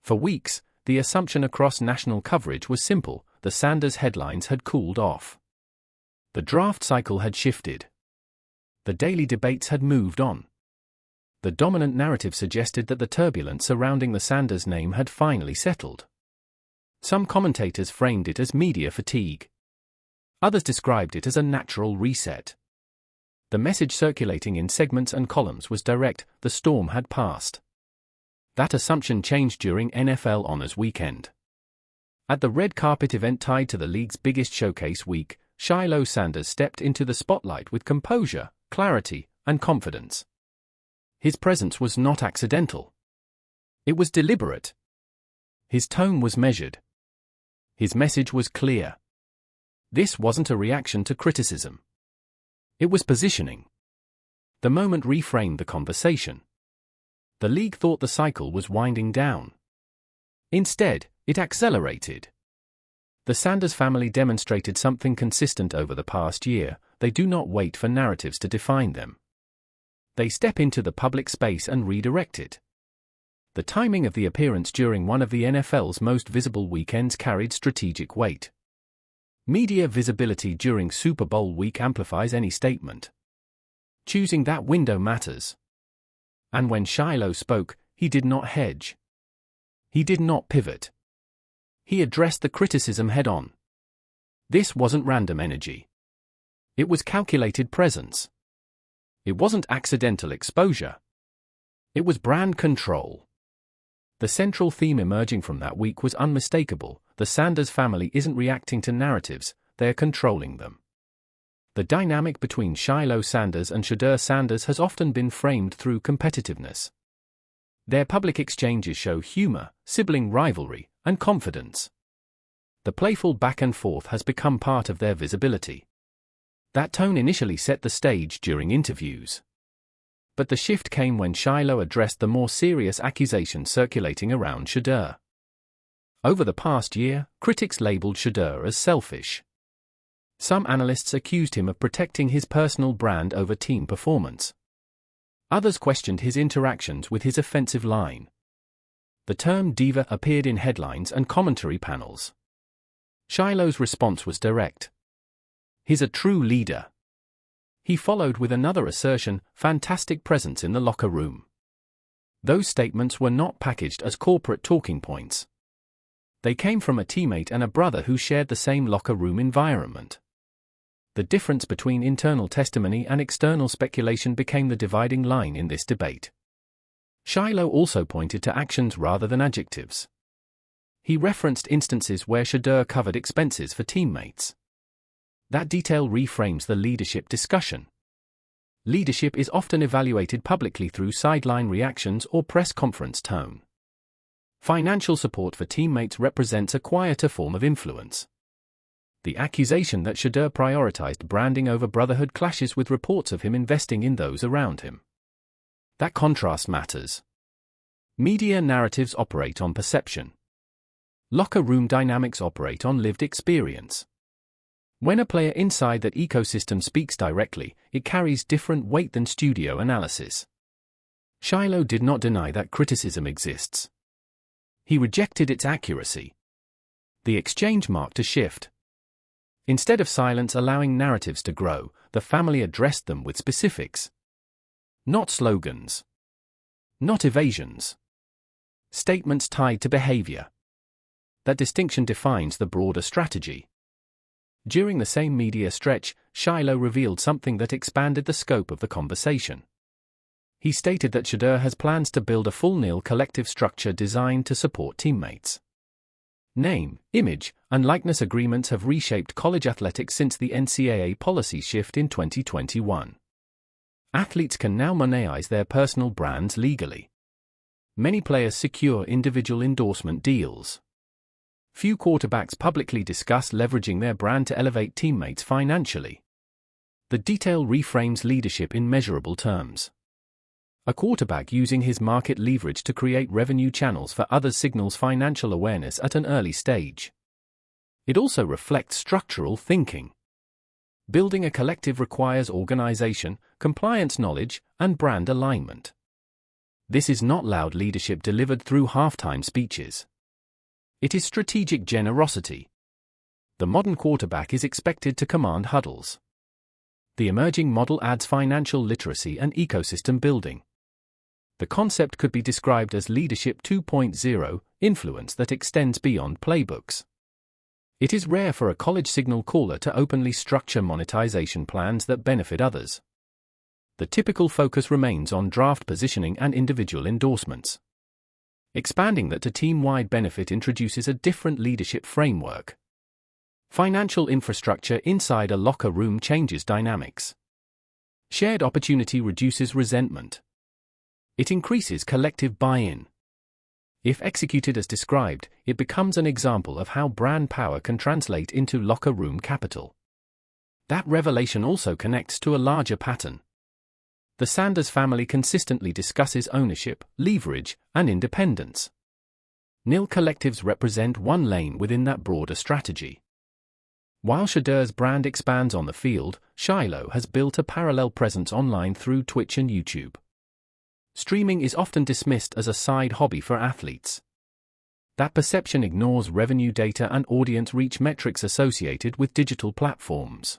For weeks, the assumption across national coverage was simple: the Sanders headlines had cooled off. The draft cycle had shifted. The daily debates had moved on. The dominant narrative suggested that the turbulence surrounding the Sanders name had finally settled. Some commentators framed it as media fatigue. Others described it as a natural reset. The message circulating in segments and columns was direct: the storm had passed. That assumption changed during NFL Honors Weekend. At the red carpet event tied to the league's biggest showcase week, Shiloh Sanders stepped into the spotlight with composure, clarity, and confidence. His presence was not accidental. It was deliberate. His tone was measured. His message was clear. This wasn't a reaction to criticism. It was positioning. The moment reframed the conversation. The league thought the cycle was winding down. Instead, it accelerated. The Sanders family demonstrated something consistent over the past year: they do not wait for narratives to define them. They step into the public space and redirect it. The timing of the appearance during one of the NFL's most visible weekends carried strategic weight. Media visibility during Super Bowl week amplifies any statement. Choosing that window matters. And when Shilo spoke, he did not hedge. He did not pivot. He addressed the criticism head-on. This wasn't random energy. It was calculated presence. It wasn't accidental exposure. It was brand control. The central theme emerging from that week was unmistakable: the Sanders family isn't reacting to narratives, they're controlling them. The dynamic between Shiloh Sanders and Shedeur Sanders has often been framed through competitiveness. Their public exchanges show humor, sibling rivalry, and confidence. The playful back and forth has become part of their visibility. That tone initially set the stage during interviews. But the shift came when Shilo addressed the more serious accusations circulating around Shedeur. Over the past year, critics labeled Shedeur as selfish. Some analysts accused him of protecting his personal brand over team performance. Others questioned his interactions with his offensive line. The term diva appeared in headlines and commentary panels. Shiloh's response was direct. He's a true leader. He followed with another assertion: fantastic presence in the locker room. Those statements were not packaged as corporate talking points. They came from a teammate and a brother who shared the same locker room environment. The difference between internal testimony and external speculation became the dividing line in this debate. Shilo also pointed to actions rather than adjectives. He referenced instances where Shedeur covered expenses for teammates. That detail reframes the leadership discussion. Leadership is often evaluated publicly through sideline reactions or press conference tone. Financial support for teammates represents a quieter form of influence. The accusation that Shedeur prioritized branding over brotherhood clashes with reports of him investing in those around him. That contrast matters. Media narratives operate on perception. Locker room dynamics operate on lived experience. When a player inside that ecosystem speaks directly, it carries different weight than studio analysis. Shilo did not deny that criticism exists. He rejected its accuracy. The exchange marked a shift. Instead of silence allowing narratives to grow, the family addressed them with specifics. Not slogans. Not evasions. Statements tied to behavior. That distinction defines the broader strategy. During the same media stretch, Shilo revealed something that expanded the scope of the conversation. He stated that Shedeur has plans to build a full-nil collective structure designed to support teammates. Name, image, and likeness agreements have reshaped college athletics since the NCAA policy shift in 2021. Athletes can now monetize their personal brands legally. Many players secure individual endorsement deals. Few quarterbacks publicly discuss leveraging their brand to elevate teammates financially. The detail reframes leadership in measurable terms. A quarterback using his market leverage to create revenue channels for others signals financial awareness at an early stage. It also reflects structural thinking. Building a collective requires organization, compliance knowledge, and brand alignment. This is not loud leadership delivered through halftime speeches. It is strategic generosity. The modern quarterback is expected to command huddles. The emerging model adds financial literacy and ecosystem building. The concept could be described as Leadership 2.0, influence that extends beyond playbooks. It is rare for a college signal caller to openly structure monetization plans that benefit others. The typical focus remains on draft positioning and individual endorsements. Expanding that to team-wide benefit introduces a different leadership framework. Financial infrastructure inside a locker room changes dynamics. Shared opportunity reduces resentment. It increases collective buy-in. If executed as described, it becomes an example of how brand power can translate into locker room capital. That revelation also connects to a larger pattern. The Sanders family consistently discusses ownership, leverage, and independence. Nil collectives represent one lane within that broader strategy. While Shedeur's brand expands on the field, Shilo has built a parallel presence online through Twitch and YouTube. Streaming is often dismissed as a side hobby for athletes. That perception ignores revenue data and audience reach metrics associated with digital platforms.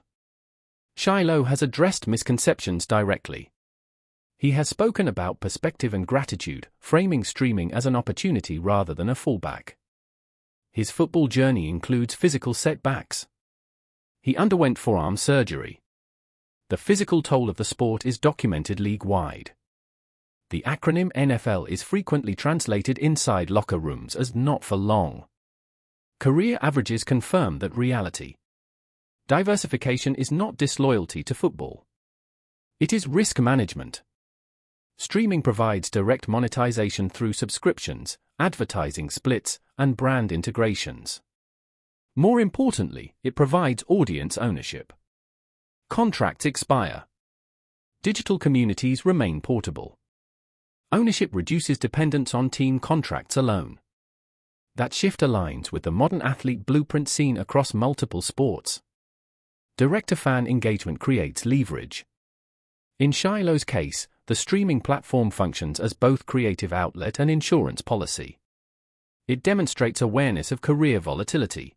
Shilo has addressed misconceptions directly. He has spoken about perspective and gratitude, framing streaming as an opportunity rather than a fallback. His football journey includes physical setbacks. He underwent forearm surgery. The physical toll of the sport is documented league-wide. The acronym NFL is frequently translated inside locker rooms as not for long. Career averages confirm that reality. Diversification is not disloyalty to football. It is risk management. Streaming provides direct monetization through subscriptions, advertising splits, and brand integrations. More importantly, it provides audience ownership. Contracts expire. Digital communities remain portable. Ownership reduces dependence on team contracts alone. That shift aligns with the modern athlete blueprint seen across multiple sports. Direct-to-fan engagement creates leverage. In Shiloh's case, the streaming platform functions as both creative outlet and insurance policy. It demonstrates awareness of career volatility.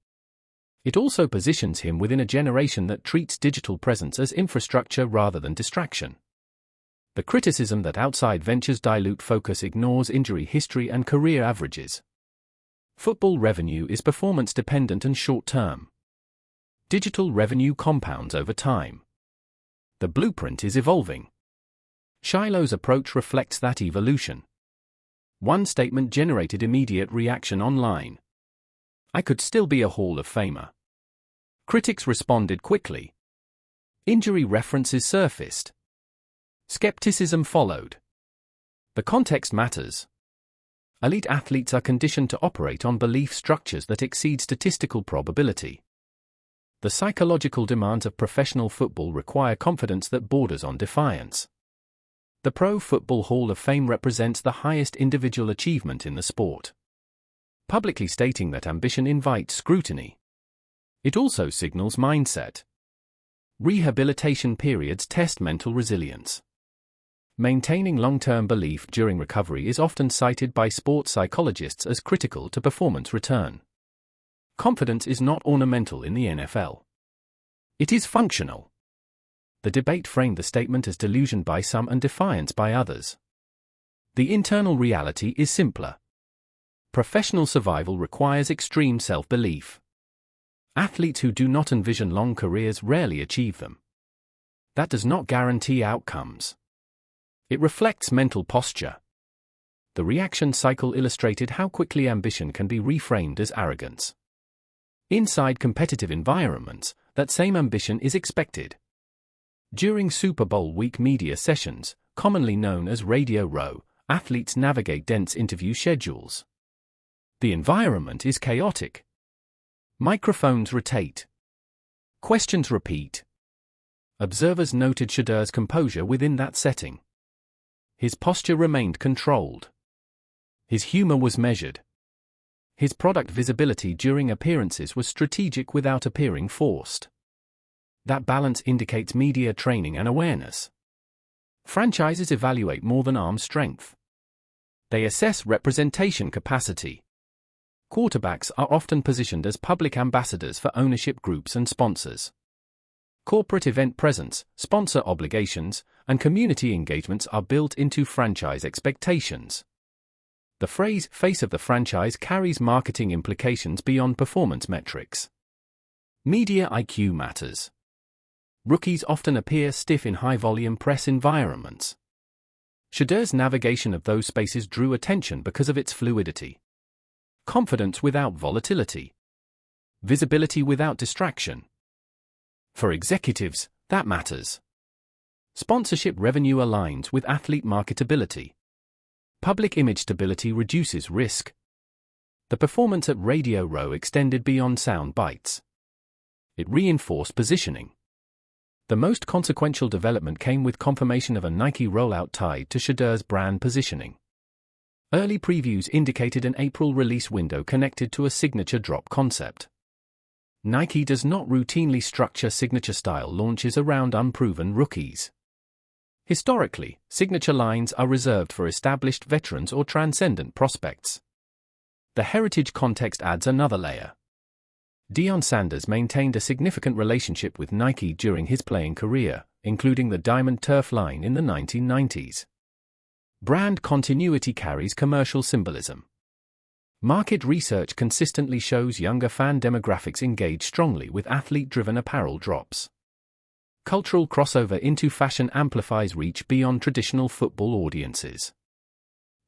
It also positions him within a generation that treats digital presence as infrastructure rather than distraction. The criticism that outside ventures dilute focus ignores injury history and career averages. Football revenue is performance-dependent and short-term. Digital revenue compounds over time. The blueprint is evolving. Shiloh's approach reflects that evolution. One statement generated immediate reaction online. I could still be a Hall of Famer. Critics responded quickly. Injury references surfaced. Skepticism followed. The context matters. Elite athletes are conditioned to operate on belief structures that exceed statistical probability. The psychological demands of professional football require confidence that borders on defiance. The Pro Football Hall of Fame represents the highest individual achievement in the sport. Publicly stating that ambition invites scrutiny. It also signals mindset. Rehabilitation periods test mental resilience. Maintaining long-term belief during recovery is often cited by sports psychologists as critical to performance return. Confidence is not ornamental in the NFL. It is functional. The debate framed the statement as delusion by some and defiance by others. The internal reality is simpler. Professional survival requires extreme self-belief. Athletes who do not envision long careers rarely achieve them. That does not guarantee outcomes. It reflects mental posture. The reaction cycle illustrated how quickly ambition can be reframed as arrogance. Inside competitive environments, that same ambition is expected. During Super Bowl week media sessions, commonly known as Radio Row, athletes navigate dense interview schedules. The environment is chaotic. Microphones rotate. Questions repeat. Observers noted Shedeur's composure within that setting. His posture remained controlled. His humor was measured. His product visibility during appearances was strategic without appearing forced. That balance indicates media training and awareness. Franchises evaluate more than arm strength. They assess representation capacity. Quarterbacks are often positioned as public ambassadors for ownership groups and sponsors. Corporate event presence, sponsor obligations, and community engagements are built into franchise expectations. The phrase "face of the franchise" carries marketing implications beyond performance metrics. Media IQ matters. Rookies often appear stiff in high-volume press environments. Shedeur's navigation of those spaces drew attention because of its fluidity. Confidence without volatility. Visibility without distraction. For executives, that matters. Sponsorship revenue aligns with athlete marketability. Public image stability reduces risk. The performance at Radio Row extended beyond sound bites. It reinforced positioning. The most consequential development came with confirmation of a Nike rollout tied to Shedeur's brand positioning. Early previews indicated an April release window connected to a signature drop concept. Nike does not routinely structure signature-style launches around unproven rookies. Historically, signature lines are reserved for established veterans or transcendent prospects. The heritage context adds another layer. Shedeur Sanders maintained a significant relationship with Nike during his playing career, including the Diamond Turf line in the 1990s. Brand continuity carries commercial symbolism. Market research consistently shows younger fan demographics engage strongly with athlete-driven apparel drops. Cultural crossover into fashion amplifies reach beyond traditional football audiences.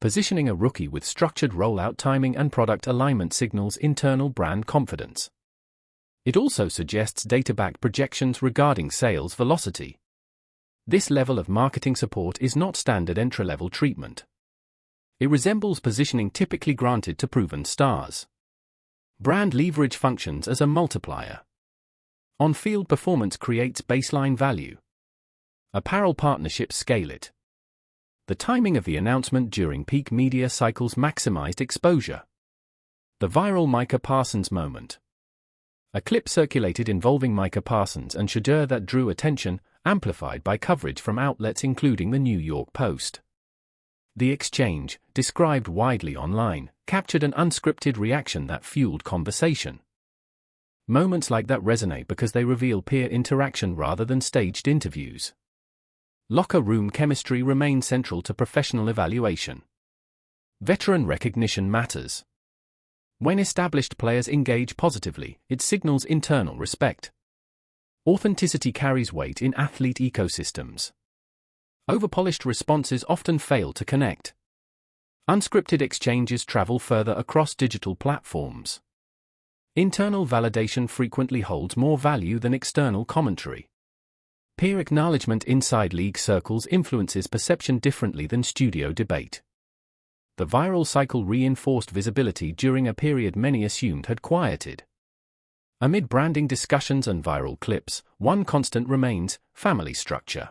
Positioning a rookie with structured rollout timing and product alignment signals internal brand confidence. It also suggests data-backed projections regarding sales velocity. This level of marketing support is not standard entry-level treatment. It resembles positioning typically granted to proven stars. Brand leverage functions as a multiplier. On-field performance creates baseline value. Apparel partnerships scale it. The timing of the announcement during peak media cycles maximized exposure. The viral Micah Parsons moment. A clip circulated involving Micah Parsons and Shedeur that drew attention, amplified by coverage from outlets including the New York Post. The exchange, described widely online, captured an unscripted reaction that fueled conversation. Moments like that resonate because they reveal peer interaction rather than staged interviews. Locker room chemistry remains central to professional evaluation. Veteran recognition matters. When established players engage positively, it signals internal respect. Authenticity carries weight in athlete ecosystems. Overpolished responses often fail to connect. Unscripted exchanges travel further across digital platforms. Internal validation frequently holds more value than external commentary. Peer acknowledgement inside league circles influences perception differently than studio debate. The viral cycle reinforced visibility during a period many assumed had quieted. Amid branding discussions and viral clips, one constant remains: family structure.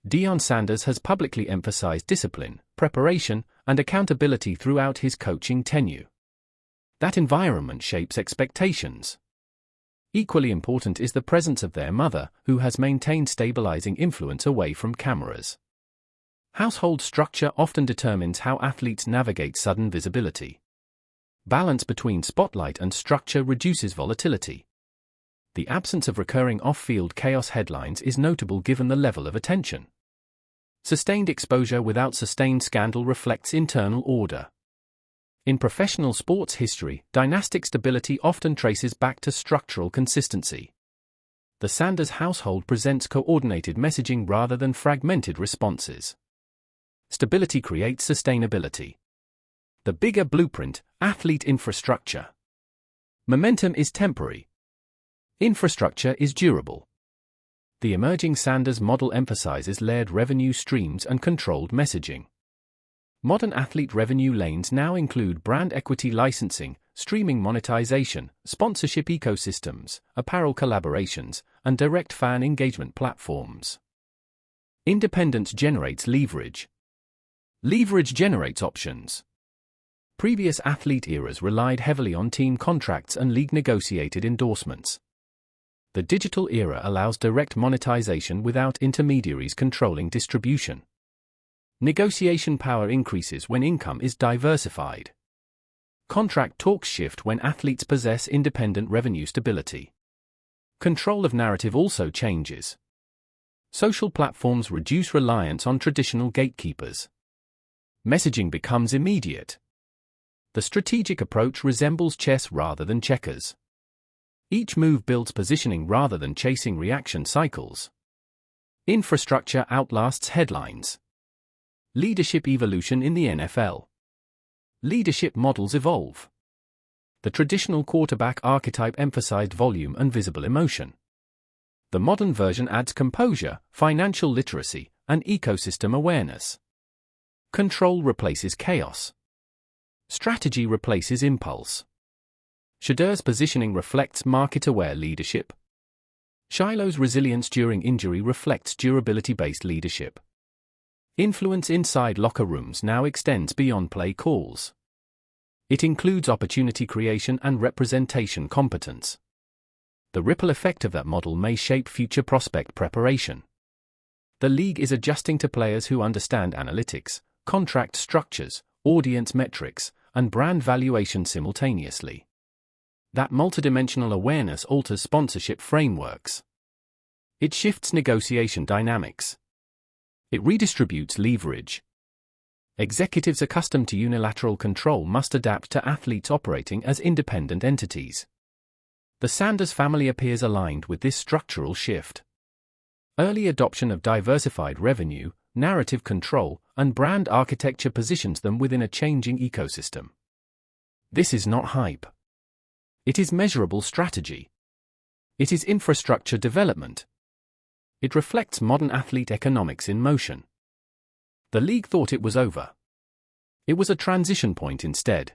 Shedeur Sanders has publicly emphasized discipline, preparation, and accountability throughout his coaching tenure. That environment shapes expectations. Equally important is the presence of their mother, who has maintained stabilizing influence away from cameras. Household structure often determines how athletes navigate sudden visibility. Balance between spotlight and structure reduces volatility. The absence of recurring off-field chaos headlines is notable given the level of attention. Sustained exposure without sustained scandal reflects internal order. In professional sports history, dynastic stability often traces back to structural consistency. The Sanders household presents coordinated messaging rather than fragmented responses. Stability creates sustainability. The bigger blueprint: athlete infrastructure. Momentum is temporary. Infrastructure is durable. The emerging Sanders model emphasizes layered revenue streams and controlled messaging. Modern athlete revenue lanes now include brand equity licensing, streaming monetization, sponsorship ecosystems, apparel collaborations, and direct fan engagement platforms. Independence generates leverage. Leverage generates options. Previous athlete eras relied heavily on team contracts and league-negotiated endorsements. The digital era allows direct monetization without intermediaries controlling distribution. Negotiation power increases when income is diversified. Contract talks shift when athletes possess independent revenue stability. Control of narrative also changes. Social platforms reduce reliance on traditional gatekeepers. Messaging becomes immediate. The strategic approach resembles chess rather than checkers. Each move builds positioning rather than chasing reaction cycles. Infrastructure outlasts headlines. Leadership evolution in the NFL. Leadership models evolve. The traditional quarterback archetype emphasized volume and visible emotion. The modern version adds composure, financial literacy, and ecosystem awareness. Control replaces chaos. Strategy replaces impulse. Shedeur's positioning reflects market-aware leadership. Shiloh's resilience during injury reflects durability-based leadership. Influence inside locker rooms now extends beyond play calls. It includes opportunity creation and representation competence. The ripple effect of that model may shape future prospect preparation. The league is adjusting to players who understand analytics, contract structures, audience metrics, and brand valuation simultaneously. That multidimensional awareness alters sponsorship frameworks. It shifts negotiation dynamics. It redistributes leverage. Executives accustomed to unilateral control must adapt to athletes operating as independent entities. The Sanders family appears aligned with this structural shift. Early adoption of diversified revenue, narrative control, and brand architecture positions them within a changing ecosystem. This is not hype. It is measurable strategy. It is infrastructure development. It reflects modern athlete economics in motion. The league thought it was over. It was a transition point instead.